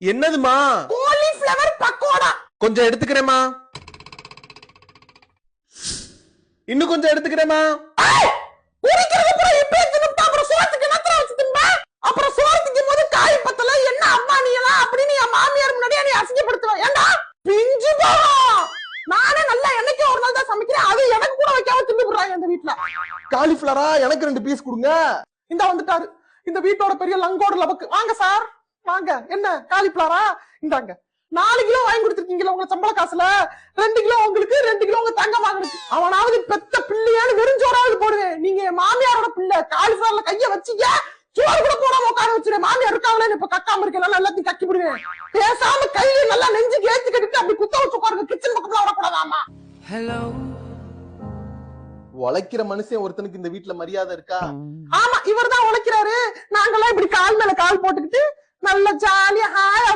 என்னதுமா? காலிஃப்ளவர் பக்கோடா. கொஞ்சம் எடுத்துக்கிறேமா. இன்னும் கொஞ்சம் எடுத்துக்கிறேமா. குடிக்கிறது கூட இப்ப தின்னுட்டா அப்புறம் சோத்துக்கு என்னத்தர வச்சு தின்பா? அப்புறம் சோத்துக்கு போது காய் பத்தல என்ன அம்மா நீ எல்லாம் அப்படின்னு என் மாமியார் முன்னாடியே நீ அசிங்கப்படுத்துவ. ஏண்டா பிஞ்சு போகும். நானே நல்லா என்னைக்கு ஒரு நாள் தான் சமைக்கிறேன். அது எனக்கு கூட வைக்காம தின்னு போடுறாங்க இந்த வீட்டுல. காலிஃபிளவரா? எனக்கு 2 பீஸ் கொடுங்க. இந்த வந்துட்டாரு இந்த வீட்டோட பெரிய லங்கோட லபக்கு. வாங்க சார் வாங்க. என்ன காலிஃபிளவரா? இந்தாங்க 4 கிலோ வாங்கி கொடுத்துருக்கீங்களா உங்க சம்பள காசுல? 2 கிலோ உங்களுக்கு, 2 கிலோ உங்க தங்க வாங்கினுக்கு. அவனாவது பெத்த பிள்ளையான்னு வெறுஞ்சோறாவது போடுவேன். நீங்க என் மாமியாரோட பிள்ளை. காலிஃபிளவர்ல கைய வச்சீங்க சோறு கூட போடாம உட்கார வச்சிருக்கேன். மாமியார் இருக்காங்களே இப்ப கக்காம இருக்கேன். எல்லாத்தையும் கக்கி விடுவேன். பேசாம கையில நல்லா நெஞ்சுக்கு ஏத்தி கட்டிட்டு அப்படி குத்த வச்சு உட்காருங்க. கிச்சன் பக்கத்துல வரக்கூடாதாமா. ஹலோ. உழைக்கிற மனுஷன் ஒருத்தனுக்கு இந்த வீட்டுல மரியாதை இருக்கா? ஆமா இவர் தான் உழைக்கிறாரு. நாங்கெல்லாம் இப்படி கால் மேல கால் போட்டுக்கிட்டு நல்ல ஜாலியா ஹாயா